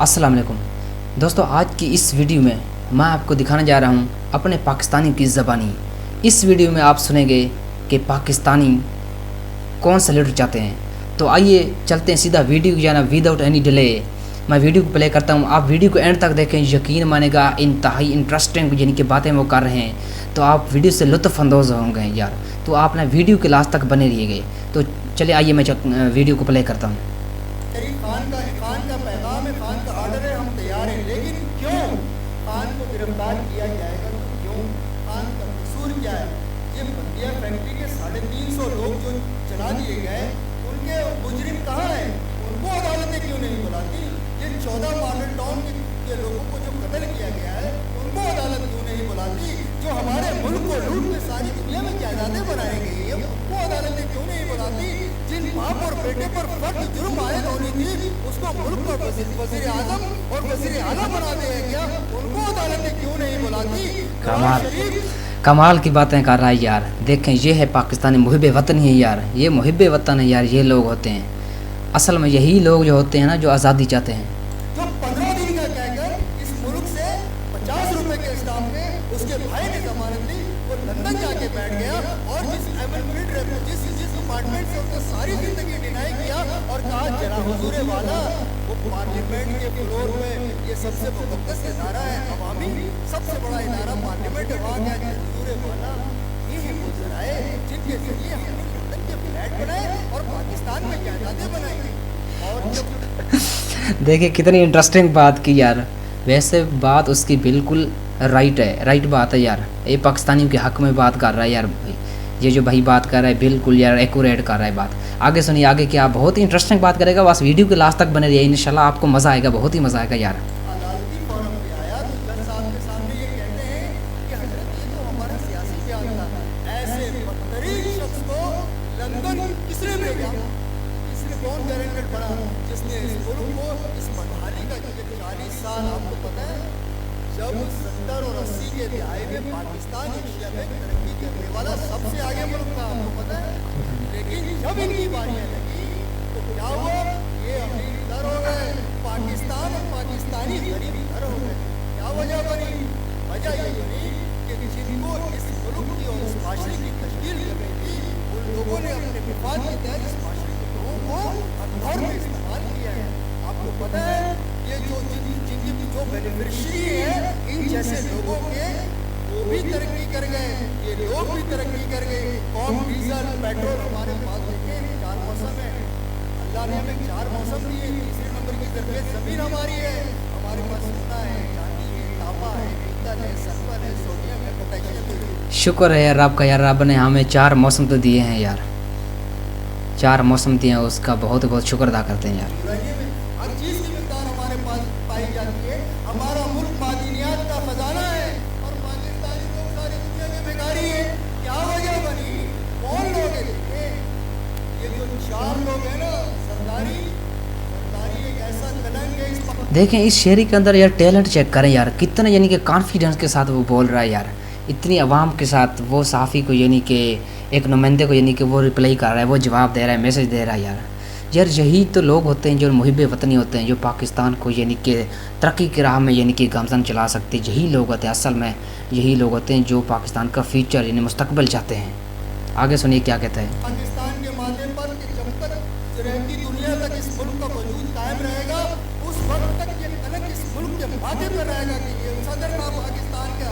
अस्सलाम वालेकुम दोस्तों, आज की इस वीडियो में मैं आपको दिखाने जा रहा हूँ अपने पाकिस्तानी की ज़बानी। इस वीडियो में आप सुनेंगे कि पाकिस्तानी कौन सा लीडर चाहते हैं। तो आइए चलते हैं सीधा वीडियो की जाना विदाउट एनी डिले। मैं वीडियो को प्ले करता हूँ, आप वीडियो को एंड तक देखें, यकीन मानेगा इंतहाई इंटरेस्टिंग यानी कि बातें वो कर रहे हैं, तो आप वीडियो से लुत्फ़अंदोज़ होंगे यार। तो आपने वीडियो के लास्ट तक बने रहिएगा। तो चलिए आइए मैं वीडियो को प्ले करता हूँ। खान का पैगाम है, खान का ऑर्डर है, हम तैयार हैं, लेकिन क्यों खान को गिरफ्तार किया जाएगा? तो क्यों? खान का कसूर क्या है? ये बंदिया फैक्ट्री के 350 लोग जो चला दिए गए, उनके मुजरिम कहाँ हैं? उनको अदालतें क्यों नहीं बुलाती? ये 14 मॉडल टाउन के लोगों को जो कत्ल किया गया है, उनको अदालत क्यों नहीं बुलाती? जो हमारे मुल्क को लूट के सारी दुनिया में जायदादें बनाई गई है, उनको अदालतें क्यों नहीं बुलाती? जिन बाप और बेटे पर फर्द जुर्म आयद होनी थी, उसको मुल्क का वज़ीर आज़म और वज़ीर आला बना दिया गया, उनको अदालतें क्यों नहीं बुलाती? कमाल की बातें कर रहा है यार। देखें, ये है पाकिस्तानी मुहिब वतन ही है यार, ये मुहिब वतन है यार। ये लोग होते हैं असल में, यही लोग जो होते हैं ना, जो आज़ादी चाहते हैं। जो 15 दिन का कहकर इस मुल्क से 50 रुपए के स्टाम्प पे उसके भाई ने जमानत दी, वो लंदन जाके बैठ गया और जिस डिपार्टमेंट से उसने सारी जिंदगी डिनाई किया और कहा जरा हुजूरे वाला, वो पार्लियामेंट के फ्लोर पे ये सबसे मुकद्दस इदारा है, अवामी सबसे बड़ा इदारा पार्लियामेंट है, वहाँ क्या हुजूरे वाला, ये है वो जराए जिनके जरिए हमने लंदन के फ्लैट बनाए और पाकिस्तान में जायदादें बनाई। और जब देखिए कितनी इंटरेस्टिंग बात की यार। वैसे बात उसकी बिल्कुल राइट है, राइट बात है यार। ये पाकिस्तानियों के हक़ में बात कर रहा है यार भाई। ये जो भाई बात कर रहा है बिल्कुल यार एक्यूरेट कर रहा है बात। आगे सुनिए, आगे क्या बहुत ही इंटरेस्टिंग बात करेगा। बस वीडियो के लास्ट तक बने रहिए, इंशाल्लाह आपको मज़ा आएगा, बहुत ही मज़ा आएगा यार। अदालती फोरम पे आया तो जज साहब के सामने ये कहते हैं कि हजरत ये तो हमारा सियासी बयान था, ऐसे बदतरीन शख्स को लंदन किसने भेजा? इसने कौन गारंटर बना जिसने इस मुल्क को इस बदहाली का 40 साल, आपको पता है जब 70 और 80 के दहाई में पाकिस्तान एशिया में तरक्की करने वाला सबसे आगे मुल्क था, आपको पता है, लेकिन जब इनकी बारियां लगी तो क्या हुआ? ये अमीर इधर हो गए, पाकिस्तान और पाकिस्तानी गरीब इधर हो गए। क्या वजह बनी? वजह ये बनी कि जिनको इस मुल्क की और इस माशरे की तश्कील करनी थी, उन लोगों ने अपने विफाद के तहत इस माशरे के लोगों को हथौड़ में इस्तेमाल किया है। आपको पता है ये जिनकी जो बेनिफिशियरी है इन जैसे लोगों के, वो भी तरक्की कर गए, ये लोग भी तरक्की कर गए। कौम, डीजल, पेट्रोल हमारे पास देखें 4 मौसम है, अल्लाह ने हमें 4 मौसम दिए। तीसरे नंबर की ज़मीन ज़मीन हमारी है, हमारे पास सोना है, चांदी है, तांबा है, पीतल है, सल्फर है, सोडियम है, पोटेशियम है। शुक्र है यार आपका, यार रब ने हमें 4 मौसम तो दिए हैं यार, 4 मौसम दिए हैं, उसका बहुत बहुत शुक्र अदा करते हैं यार। हर चीज़ की मिक़दार हमारे पास पाई जाती है। हमारा मुल्क मादनियात का खजाना है और पाकिस्तानी लोग सारी दुनिया के भिखारी हैं। क्या वजह बनी? कौन लोग हैं? ये जो 4 लोग हैं ना, सरदारी एक ऐसा कलंक है इस देखें इस शेरी के अंदर यार, टैलेंट चेक करें यार, कितना यानी कि कॉन्फिडेंस के साथ वो बोल रहा है यार। इतनी आवाम के साथ वो सहाफ़ी को यानी कि एक नुमाइंदे को यानी कि वो रिप्लाई कर रहा है, वो जवाब दे रहा है, मैसेज दे रहा है यार। यही तो लोग होते हैं जो मुहिब वतनी होते हैं, जो पाकिस्तान को यानी कि तरक्की की राह में यानी कि गामज़न चला सकते हैं। यही लोग होते हैं असल में, यही लोग होते हैं जो पाकिस्तान का फ्यूचर यानी मुस्तकबिल चाहते हैं। आगे सुनिए क्या कहता है। पाकिस्तान के माथे पर कि जब तक रहती दुनिया तक इस मुल्क का वजूद कायम रहेगा, उस वक्त तक ये कलंक इस मुल्क के माथे पर रहेगा कि ये सदर था पाकिस्तान का,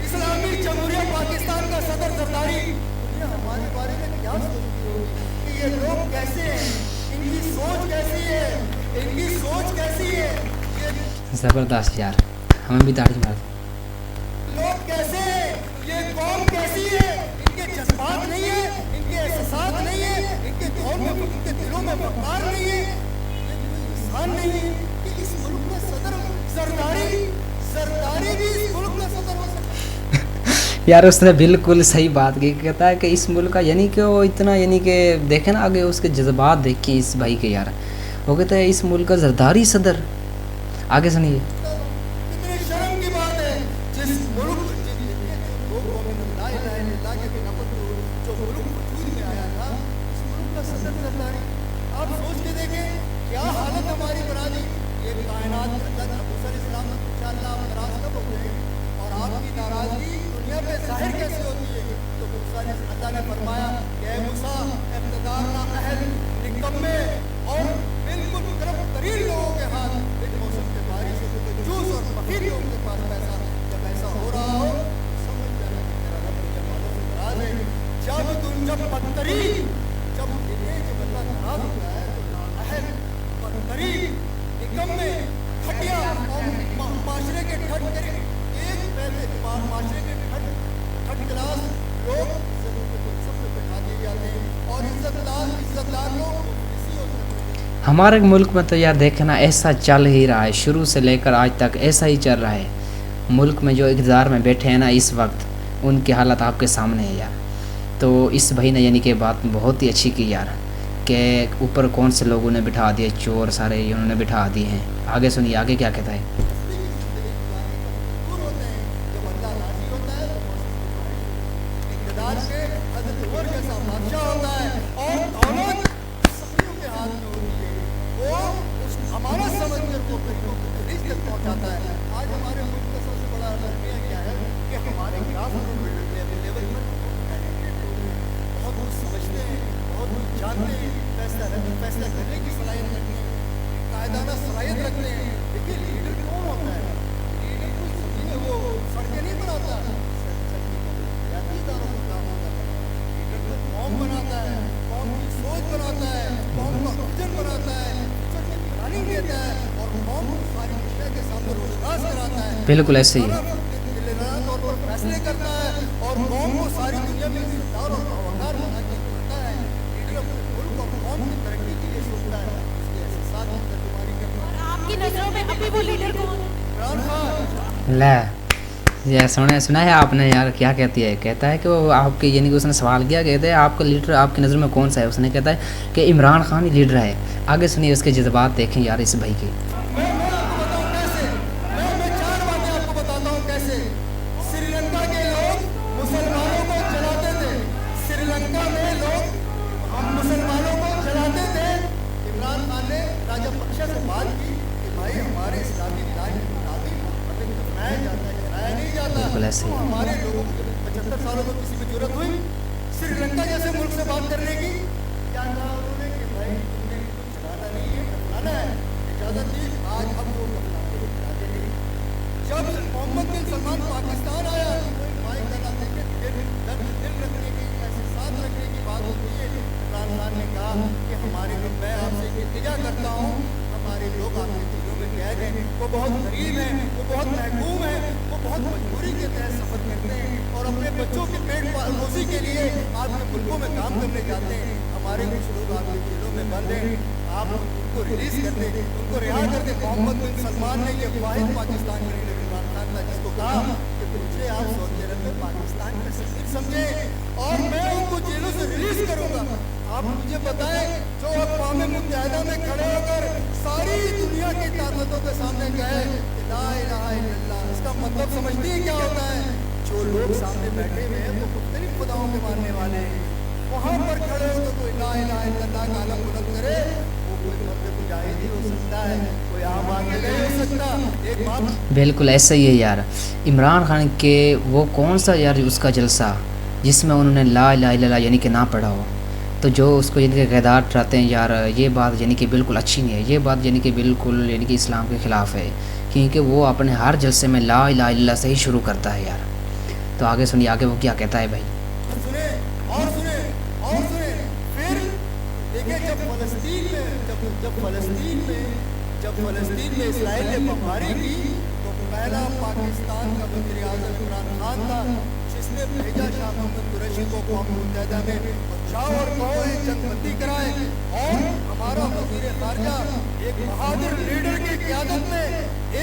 इस्लामी जमहूरिया पाकिस्तान का सदर जरदारी। दुनिया हमारे बारे में क्या सोचती होगी कि ये लोग कैसे हैं, इनकी सोच कैसी है, इनकी सोच कैसी है? ये ज़बरदस्त यार, हमें भी ताड़ी मार। लोग कैसे हैं, ये कौम कैसी है? इनके जज्बात नहीं है, इनके एहसास नहीं है, इनके दिलों में वक़ार नहीं है। ये कोई इंसान नहीं है कि इस मुल्क का सदर सरदारी भी इस मुल्क का सदर हो सकता। यार उसने बिल्कुल सही बात की, कहता है कि इस मुल्क का यानी कि वो इतना यानी कि देखें ना, आगे उसके जज्बात देखिए इस भाई के यार। वो कहता है इस मुल्क का जरदारी सदर। आगे सुनिए। कितनी शर्म की बात है, जिस मुल्क के बिना जो मुल्क वजूद में आया था, इस मुल्क का सदर सरदारी। आप सोच के देखें क्या हालत हमारी बना दी। ये कायनात निकम्मे, घटिया और माशरे के ठट करे एक पैसे माशरे के ठट क्लास लोग सब पे बैठा दिए जाते हैं और इज्जतदार लोग इसी होते हैं। हमारे मुल्क में तो यार देखना ऐसा चल ही रहा है, शुरू से लेकर आज तक ऐसा ही चल रहा है। मुल्क में जो इक़्तिदार में बैठे हैं ना इस वक्त, उनकी हालत आपके सामने है यार। तो इस भाई ने यानी कि बात बहुत ही अच्छी की यार, कि ऊपर कौन से लोगों ने बिठा दिए, चोर सारे उन्होंने बिठा दिए हैं। आगे सुनिए आगे क्या कहता है। फैसला करने की सलाहियत रखते हैं, कायदाना सलाहियत रखते हैं। देखिए लीडर कौन होता है? लीडर कोई जमीन वो सड़कें नहीं बनाता, लीडर तो कौम बनाता है, कौम की सोच बनाता है, कौम का विजन बनाता है, फ्यूचर की प्लानिंग देता है और कौम को सारी दुनिया के सामने रोजगार कराता है। बिल्कुल ऐसे ही है, तौर पर फैसले करता है और कौम को सारी दुनिया में इज्जतदार और वफादार बना के रखता है। लीडर अपने मुल्क और कौम की तरक्की के लिए सोचता है, उसके एहसास की तर्जुमानी करता है। आपकी नजरों में अभी वो लीडर कौन? इमरान खान। ले यार सुना है आपने यार, क्या कहती है? कहता है कि वो आपके यानी कि उसने सवाल किया, कहते हैं आपका लीडर आपकी नज़र में कौन सा है? उसने कहता है कि इमरान खान ही लीडर है। आगे सुनिए उसके जज्बात देखें यार इस भाई के। बिल्कुल ऐसे ही। हमारे लोगों को 75 सालों में किसी में जरूरत हुई श्रीलंका जैसे मुल्क से बात करने की? क्या कहा उन्होंने कि भाई तुमने चलाना नहीं है, कपलाना है, इजाजत दी। आज हम लोग कपलाते नहीं। जब मोहम्मद बिन सलमान पाकिस्तान आया, भाई कहना देखे दिल रखने की, एहसास रखने की बात होती है। इमरान खान ने कहा कि हमारे लोग, मैं आपसे इल्तिजा करता हूँ, हमारे लोग आपके दिलों में कैद हैं, वो बहुत गरीब हैं, वो बहुत महकूम हैं, वो बहुत मजबूरी के तहत सफर करते हैं और अपने बच्चों के पेट रोजी के लिए आपके मुल्कों में काम करने जाते हैं। हमारे कुछ लोग आपके जेलों में बंद हैं, आप उनको रिलीज कर दें, उनको रिहा कर दें। मोहम्मद बिन सलमान ने ये वाहिद पाकिस्तान के लीडर इमरान खान था जिसको कहा कि मुझे आप सऊदी अरब में पाकिस्तान का सफीर समझे और मैं उनको जेलों से रिलीज करूंगा। आप मुझे बताएं, जो अक़वाम मुत्तहिदा में खड़े होकर सारी दुनिया की ताकतों के सामने कहे ला इलाहा इल्लल्लाह, इसका मतलब समझती है क्या होता है? जो लोग सामने बैठे हुए हैं वो मुख्तलिफ खुदाओं के मानने वाले हैं, वहाँ पर खड़े हो तो कोई ला इलाहा इल्लल्लाह का आलम बुलंद करे, वो कोई मर्द मुजाहिद ही हो सकता है, कोई आम आदमी नहीं हो सकता। एक बात बिल्कुल ऐसा ही है यार। इमरान खान के वो कौन सा यार उसका जलसा जिसमें उन्होंने ला इलाहा इल्लल्लाह यानी कि ना पढ़ा हो, तो जो उसको यानी कि क़ैदार चाहते हैं यार, ये बात यानी कि बिल्कुल अच्छी नहीं है। ये बात यानी कि बिल्कुल यानी कि इस्लाम के ख़िलाफ़ है, क्योंकि वो अपने हर जलसे में ला इलाहा इल्लल्लाह से ही शुरू करता है यार। तो आगे सुनिए आगे वो क्या कहता है भाई। सुने और सुने और सुने। फिर देखिए जब फ़लस्तीन में इस्राइल ने बमबारी की तो पहला पाकिस्तान का वज़ीर आज़म इमरान खान था जिसने भेजा शाह मोहम्मद कुरैशी को अक़वाम मुत्तहिदा में, जाओ और कहो ये जंगबंदी कराए। और हमारा वज़ीर ख़ारजा एक बहादुर लीडर की क़यादत में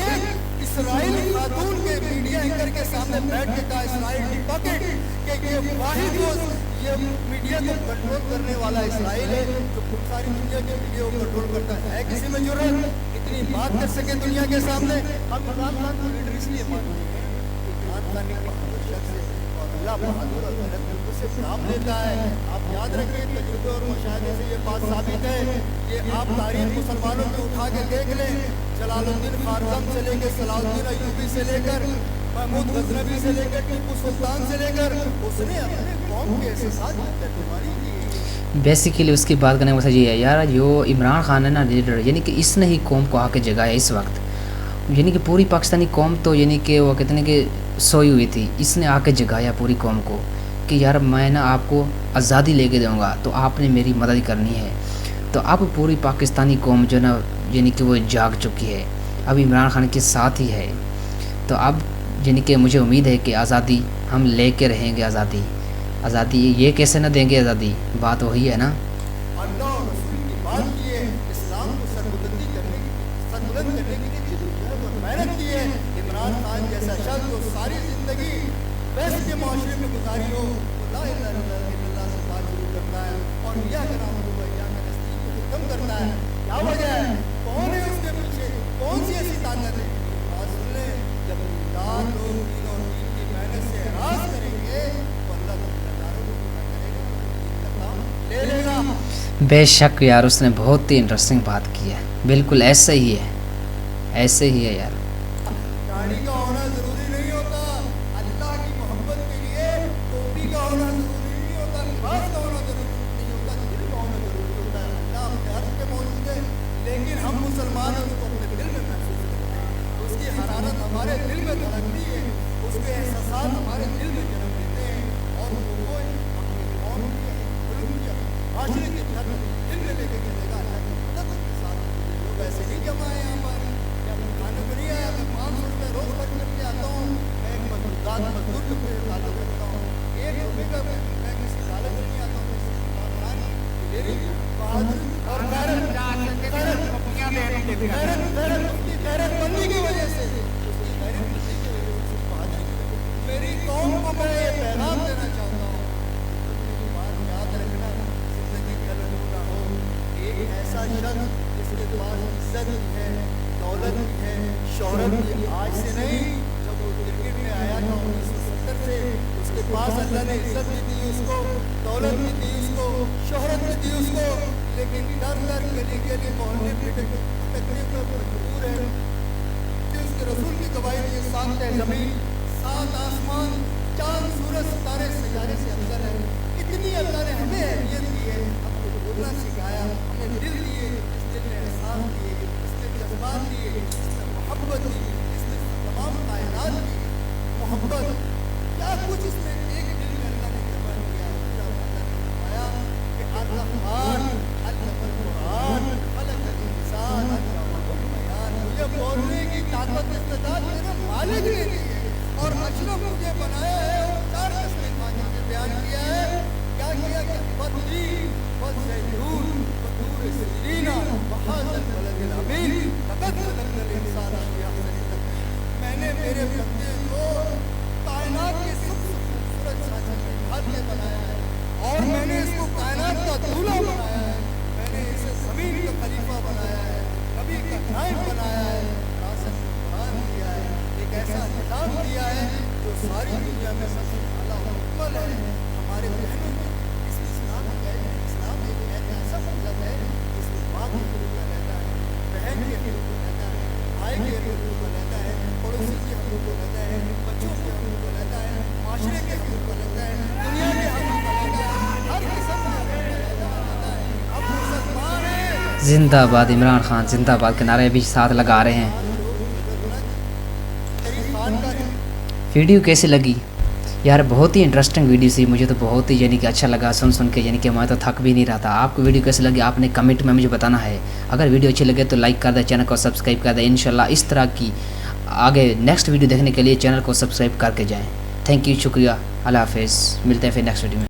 एक इस्राइली खातून के मीडिया एंकर के सामने बैठ के कहा, इस्राइल डिपॉकेट, कि ये वाहिद ये मीडिया को कंट्रोल करने वाला इस्राइल है जो खूब सारी दुनिया के मीडिया को कंट्रोल करता है। किसी में जरूरत इतनी बात कर सके दुनिया के सामने? हम इमरान खान को लीडर इसलिए मानते हैं कि इमरान खान एक बहादुर शख्स है और अल्लाह बहादुर और गलत बिल्कुल से काम लेता है। आप याद रखें, तजुर्बे और मुशाहिदे से ये बात साबित है। ये आप तारीख मुसलमानों में उठा के देख लें, जलालुद्दीन खारज़म से लेकर सलाहुद्दीन अय्यूबी से लेकर महमूद गजनवी से लेकर टीपू सुल्तान से लेकर उसने अपने कौम के एहसास की तर्जुमानी की। बेसिकली उसकी बात करने का मकसद ये है यार, जो इमरान खान है ना लीडर, यानी कि इसने ही कौम को आके जगाया इस वक्त। यानी कि पूरी पाकिस्तानी कौम तो यानी कि वो कहते हैं कि सोई हुई थी, इसने आके जगाया पूरी कौम को कि यार मैं ना आपको आज़ादी लेके दूँगा तो आपने मेरी मदद करनी है। तो अब पूरी पाकिस्तानी कौम जो ना یعنی کہ وہ جاگ چکی ہے، اب عمران خان کے ساتھ ہی ہے۔ تو اب یعنی کہ مجھے امید ہے کہ آزادی ہم لے کے رہیں گے، آزادی یہ کیسے نہ دیں گے، آزادی بات وہی ہے نا۔ اللہ اور رسول کی بات کی ہے، اسلام کو سربلند کرنے کے لیے جدوجہد اور محنت کی ہے۔ عمران خان جیسا شخص جو ساری زندگی ویسٹ کے معاشرے میں گزاری ہو، وہ لا الہ الا اللہ سے بات شروع کرتا ہے اور یا کا نام ہوا یا کا نزدیک کو ختم کرتا ہے۔ کیا وجہ ہے؟ کون ہے اس کے پیچھے؟ کون سی ایسی طاقت ہے؟ آج سن لیں، جب لوگ دین اور دین کی محنت سے اعراض کریں گے تو اللہ تعالیٰ کو پورا کرے گا، دین کا کام لے لے گا۔ بے شک یار، اس نے بہت ہی انٹرسٹنگ بات کی ہے، بالکل ایسا ہی ہے، ایسے ہی ہے یار۔ داڑھی کا ہونا ضروری نہیں ہوتا، اللہ کی محبت کے لیے ٹوپی کا ہونا ضروری نہیں ہوتا، لباس کا ہونا ضروری نہیں ہوتا، دل کا ہونا ضروری ہوتا ہے۔ اللہ اپنے عرش پہ موجود ہے، لیکن ہم مسلمان اس کو اپنے دل میں محسوس کرتے ہیں، اس کی حرارت ہمارے دل میں دھڑکتی ہے، اس کے احساسات ہمارے دل میں جنم لیتے ہیں، اور وہ کوئی اپنے قوم کے ملک کے معاشرے کے دل میں لے کے چلے گا اللہ کی مدد کے ساتھ۔ لوگ ایسے نہیں جمع ہیں یہاں پر، کھانے کو نہیں آیا، میں 500 روپے روز خرچ کر کے آتا ہوں، میں ایک مزدور کے تعلق رکھتا ہوں، 1 روپے کا میں کسی تعلق نہیں آتا ہوں، میری بہادری اور غیرت بندی کی وجہ سے، میری قوم کو میں یہ پیغام دینا چاہتا ہوں، بات یاد رکھنا، زندگی کا نمونہ ہو ایک ایسا شخص جس کے پاس عزت بھی ہے، دولت بھی ہے، شہرت بھی، آج سے نہیں، جب وہ کرکٹ میں آیا تھا 1970 سے، اس کے پاس اللہ نے عزت بھی دی اس کو، دولت بھی دی اس کو، شہرت بھی دی اس کو، لیکن در در گلی گلی محلے بھٹکنے پر مجبور ہے کہ اس کے رسول کی گواہی دی، 7 زمین 7 آسمان، چاند سورج ستارے سیارے سے افضل ہے۔ اتنی اللہ نے ہمیں اہمیت دی ہے، ہم کو بولنا سکھایا، ہمیں دل دیے، اس دل نے احساس دیے، اس نے جذبات دیے، اس نے محبت دی، اس نے تمام کائنات کی محبت، کیا کچھ اس میں ایک دل میں اللہ نے جمع کیا۔ اللہ نے فرمایا کہ الرحمن علم القرآن خلق الانسان علمہ البیان، مجھے بولنے کی طاقت استعداد میرے مالک نے دی ہے، اور اشرف مجھے بنایا ہے، اور 4 قسمیں ماجد میں بیان کیا ہے، کیا کیا کہ والتین والزیتون وطور سیرین وہذا البلد الامین لقد خلقنا الانسان فی احسن تقویم، میں نے میرے بندے کو کائنات کے سب سے خوبصورت سانچے میں ڈھال کے بنایا ہے، اور میں نے اس کو کائنات کا دولہا بنایا ہے، میں نے اسے زمین کا خلیفہ بنایا ہے، نبی کا نائب بنایا ہے، راست کو قرآن دیا ہے، ایک ایسا نظام دیا ہے جو ساری دنیا میں سب سے اعلیٰ مکمل ہے۔ ہمارے بہنوں میں اس اسلام ایک ایسا مطلب ہے جس میں ماں کے حقوق کا لیتا ہے، بہن کے حقوق کو لیتا ہے، بھائی کے حقوق کو لیتا ہے، پڑوسی کے حقوق کو لیتا ہے، بچوں کے حقوق کو لیتا ہے، معاشرے کے حقوق کو لیتا ہے، دنیا کے حقوق کو لیتا ہے، ہر قسم کے حقوق کو لیتا ہے۔ اب مسلمان ہیں، زندہ آباد عمران خان زندہ آباد کے نعرے بھی ساتھ لگا رہے ہیں۔ ویڈیو کیسی لگی یار؟ بہت ہی انٹرسٹنگ ویڈیو تھی، مجھے تو بہت ہی یعنی کہ اچھا لگا سن کے، یعنی کہ میں تو تھک بھی نہیں رہا تھا۔ آپ کو ویڈیو کیسی لگی آپ نے کمنٹ میں مجھے بتانا ہے۔ اگر ویڈیو اچھی لگے تو لائک کر دیں، چینل کو سبسکرائب کر دیں۔ انشاءاللہ اس طرح کی آگے نیکسٹ ویڈیو دیکھنے کے لیے چینل کو سبسکرائب کر کے جائیں۔ تھینک یو، شکریہ، اللہ حافظ، ملتے ہیں پھر نیکسٹ ویڈیو میں۔